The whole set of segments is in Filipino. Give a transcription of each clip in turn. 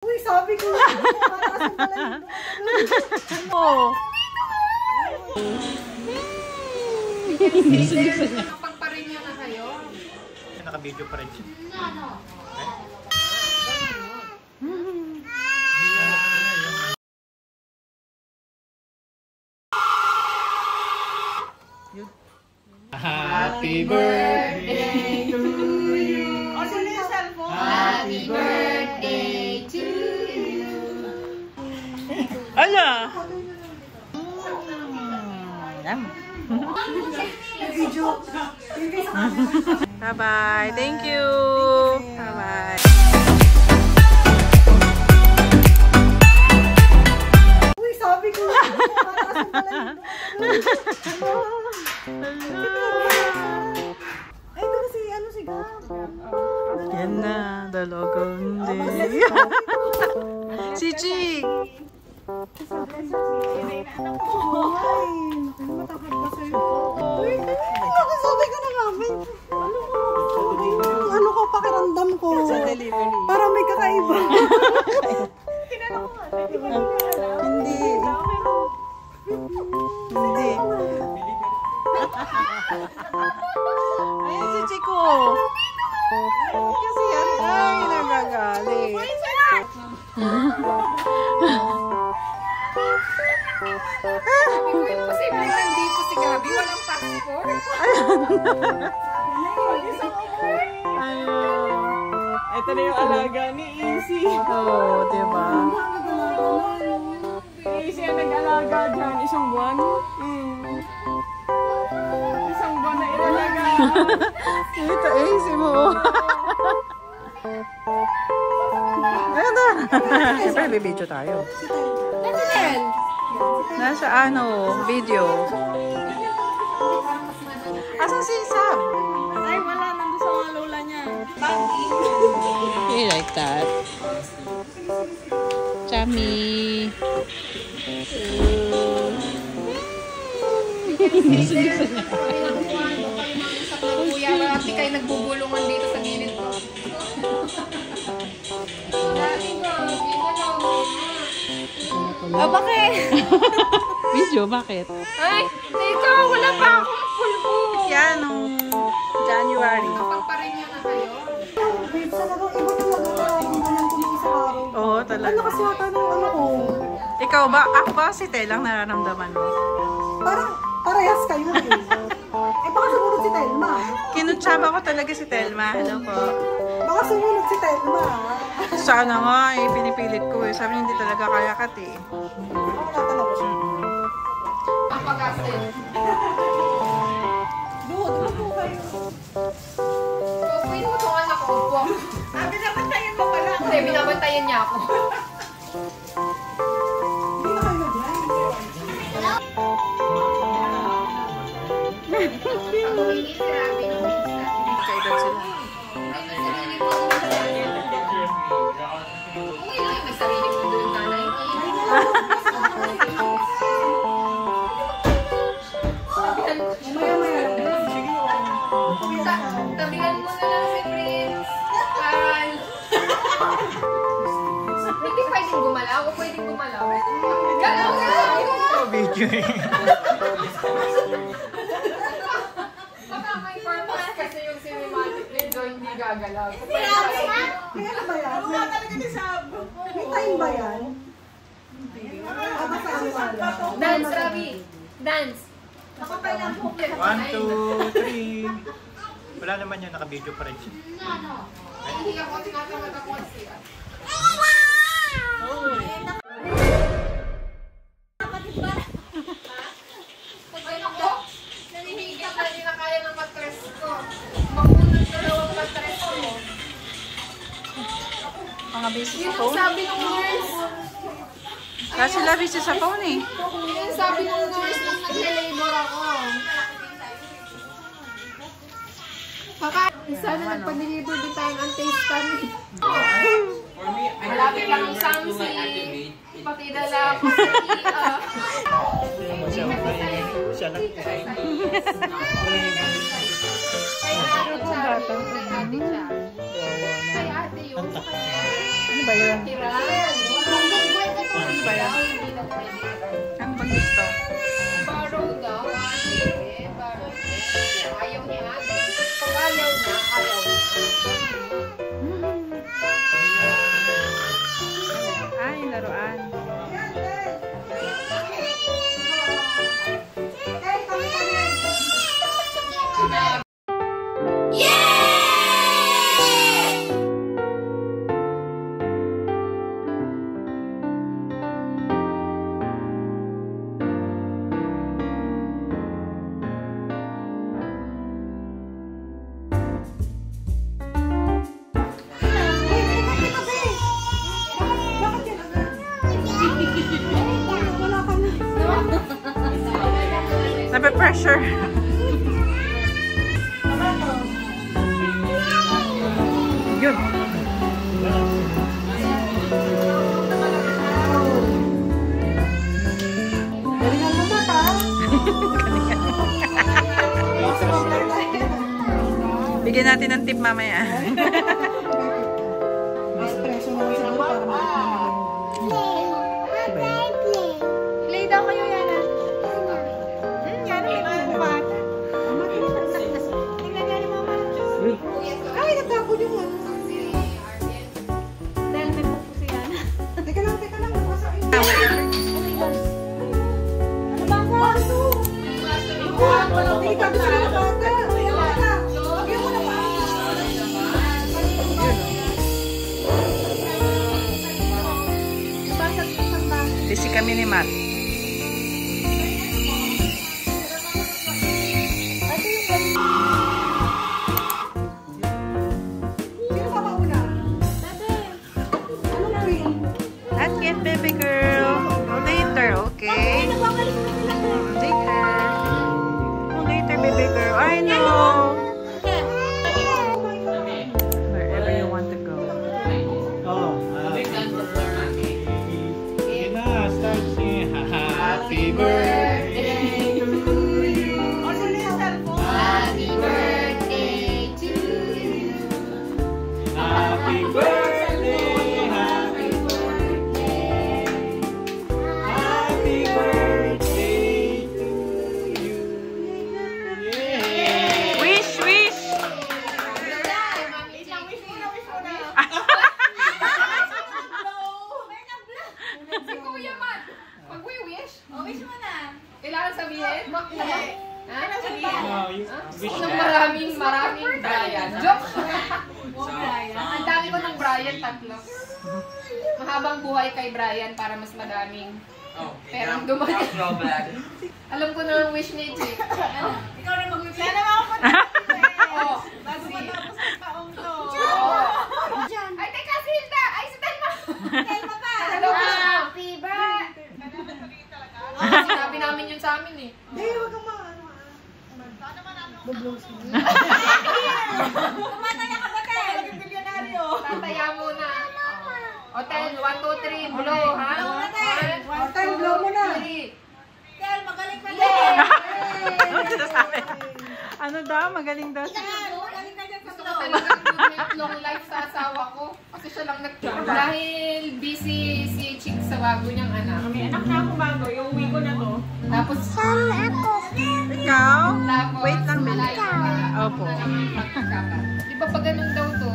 Uy, sabi ko na. Oh. Pagparinya na kayo. Naka-video pa rin siya. Happy birthday to you. Happy birthday to you. Ala! Yum. Bye-bye. Thank you. Bye-bye. Uy, sabi ko na. Ay, ito kasi, ano si Gab? Yan na. Dalagang day. Si Chig. Sabi ko na namin. Ano ko, pakiramdam ko. Para may kakaiba. Hindi. Hindi. Ayan si Chico. Kasi yan. Ay, nagagalit. Posible nandito si Gabi, walang passport. Ayun. Ito na yung alaga ni Easy. Oo, diba? Easy ang nag-alaga dyan. Isang buwan. Isang buwan na ilalaga. Ito, easy mo. Ayun na. Siyempre, bibidyo tayo. Nasa ano, video. Asan si Sam? Ay, wala. Nandun sa mga lola niya. You like that? Chummy. Kuya, marami kayo nagbubulungan dito sa gilid ko. Oh, bakit? Video, bakit? Ay, teka, wala pa akong pulpo. Yan, nung January. Pagparinya na kayo. Babe, talagang iba talaga. Ang ganyan ko ng isang araw. Oo, talaga. Ano kasi yata nung ano ko? Ikaw ba? Ako ba si Telang nararamdaman mo? Parang parehas kayo eh. Eh baka sumunod si Telma. Kinutsaba ko talaga si Telma. Ano po? Baka sumunod si Telma. Sana nga eh, pinipilit ko eh. Sabi niya hindi talaga kaya kat eh. Wala talaga siya. Ang pag-asin. Doon po kayo. Pwede mo itong anak ko. Binabantayan mo pala. Hindi, binabantayan niya ako. Hindi na kayo na-dry. Ang hingin, grabe ng pizza. Kaedad sila. Okay lang, may sarili mo doon, nanay. Maya-maya lang. Sige o. Tabihan mo na lang si Prince. Carl. Hindi pwedeng gumalaw. Ako pwedeng gumalaw. Galaw, galaw! Video eh. Baka may purpose kasi yung cinematic video hindi gagalaw. Kaya ba yan? Ano nga talaga ni Sab? May time ba yan? Dance, Rabi! Dance! 1, 2, 3. Wala naman yan, naka-video pa rin siya. Hindi ako tinatamad ako kasi. Pag ako, nanihigit na hindi na kaya ng matres ko. Makunod na daw ang matres ko. Mga busy sa Yun ang phone. sabi ng nurse. Kasi sila busy sa phone eh. Yun ang sabi ng nurse nung nag-labor ako. Kaka, sana nagpa-deliver din tayo ng taste kami. Malapit lang ang Samsi. Pati dala ko sa Kia. Siya lang. Ay, bata. Nag-ate siya. kay ate yun. Ano ba yun? Tira. Ano ba yun? Hindi daw pwede. Ano bang gusto? Borrow daw. Ate. Borrow. Ayaw ni ate. Pag ayaw na, ayaw na. Ay, laruan. Yan, Tess. Hey, kami. Nape-pressure. Yun. Galingan mo mata. Bigyan natin ng tip mamaya. Mas preso naman siguro para makakamalan. Play daw kayo yan ah. Yan, may kumpat. Tingnan nga ni mama. Ay, natapon yung ano. Dahil may pupusi yan. Teka lang, nabasa yun. Ano ba ako? Baso! Delikado sila ng bata. Kaya bata. Lagyan mo na pa. Busy kami ni Matt. Sino pa mauna? Anong green? Not yet, baby girl. Later, okay? Later. Later, baby girl. I know. Wherever you want to go. Oh, yun na, start singing. Happy birthday to you. Happy birthday to you. Happy birthday, happy birthday. Happy birthday to you. Yay! Wish, wish! Si Kuya Matt, mag-wish. Wish mo na. Kailangan sabihin? Ha? Oh, you wish Ng that. maraming Brian. Joke! Ang dami ko ng Brian, tatlo. Mahabang buhay kay Brian para mas madaming perang dumating. Alam ko na ang wish ni Chick. Ikaw na mag-wish. Sana Oo. Bago matapos ang taong to. Ay, teka, si Hilda! Ay, si Telma! Telma pa! Happy birthday! Sinabi namin yun sa amin eh. Hindi, huwag kang ano. Bublos mo. Tumataya ka ba, Tel? Naging bilyonaryo. Tataya muna. O, Tel, 1, 2, 3, blow, ha? Tel, blow mo na. Tel, magaling ka Ano sinasabi? Ano daw? Magaling daw siya. Gusto ko talagang good long life sa asawa ko. Kasi siya lang nag-job. Dahil busy si Chick sa bago niyang anak. May anak na ako bago. Yung uwi ko na to. Tapos, Ikaw? tapos, Wait lang, baby. malayo ka. Opo. Di ba pag ganun daw to?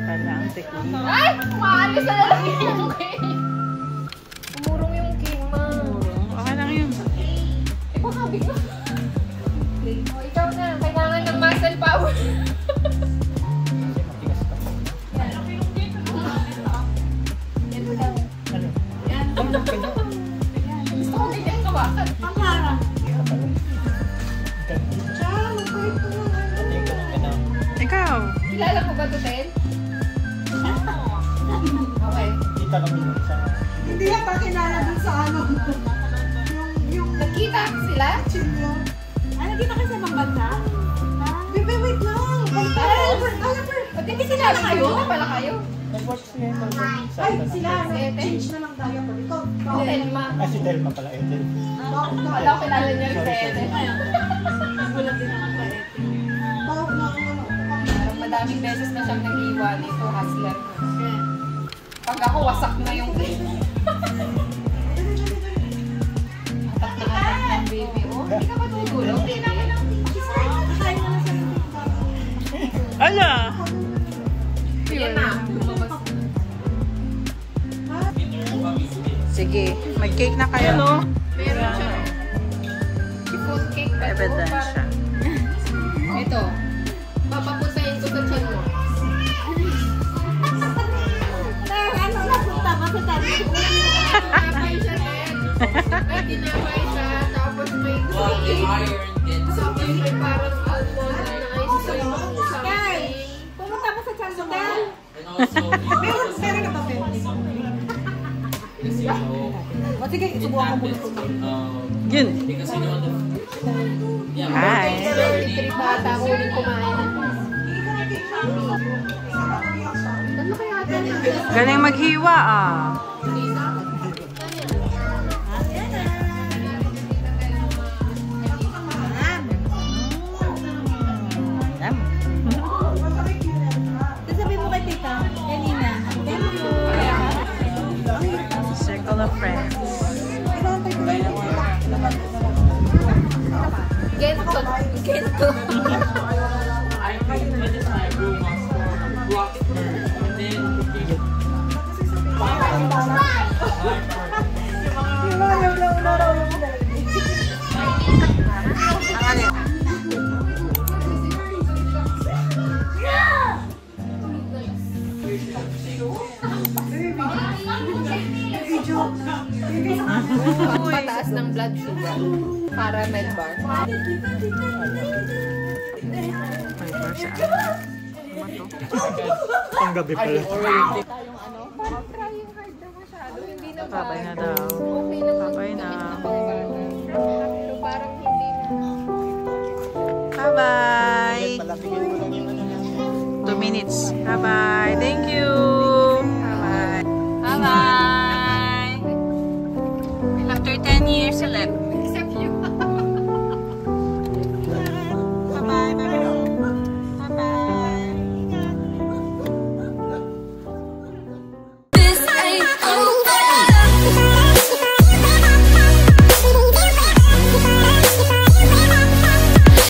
Kala ang tequila. Ay! Umaalis na lang yung cake. Umurong yung cake, ma. Okay lang yun. Eh, baka bigla. O, ikaw na. Kailangan ng muscle power. Gusto ko ganyan kawakan. Siya, magpahit ko na. Ikaw? Kilala ko ba ito, Tel? Okay. Kita kami nun sa... Hindi yan pa kinala dun sa ano. Yung Nagkita sila? chilyo. Nagkita kayo sa ibang bansa? Bebe, wait lang. Albert. Ba't hindi sinabi kayo? Na pala kayo? Nag-watch sila yung sa Ay, ano. sila. Change na lang tayo. Ikaw. Telma. Ah, si Telma pala, Ethel. Wala ko kilala niya rin sa Ethel. Nagulat din ako sa Ethel. Bawak na ang ano. daming beses na siyang nag-iwa nito, hustler. Pag ako, wasak na yung cake. Atak na atak ng baby. Oh, hindi ka matutulog. Hindi namin ang Ala! Yan na. Lumabas. Sige, mag-cake na kayo, no? Meron siya. Food cake pa. Ebidensya. Ito. Papapuntahin ko sa tiyan mo. Ano na punta ba sa tabi? Tinapay siya, Ted. May tinapay siya, tapos may cake. Tapos may parang almond na ice cream. Kay, pumunta mo sa Chandotel. Meron na ba, Penny? O sige, subukan ko muna ito. Yun. Hi. Trip bata ko ulit kumain. Ano kaya ito? Galing maghiwa, ah. Yum. Sasabi mo kay tita, kanina. Thank you. Circle of friends. Gento. Gento. Pataas ng blood sugar. Para med bar. May bar sa Panggabi pala. Parang trying hard na masyado. Hindi na ba? Babay na daw. Okay na. Babay na. Pero parang hindi na. Bye-bye. 2 minutes. Bye-bye. Thank you. Bye-bye. Bye-bye. After 10 years, left.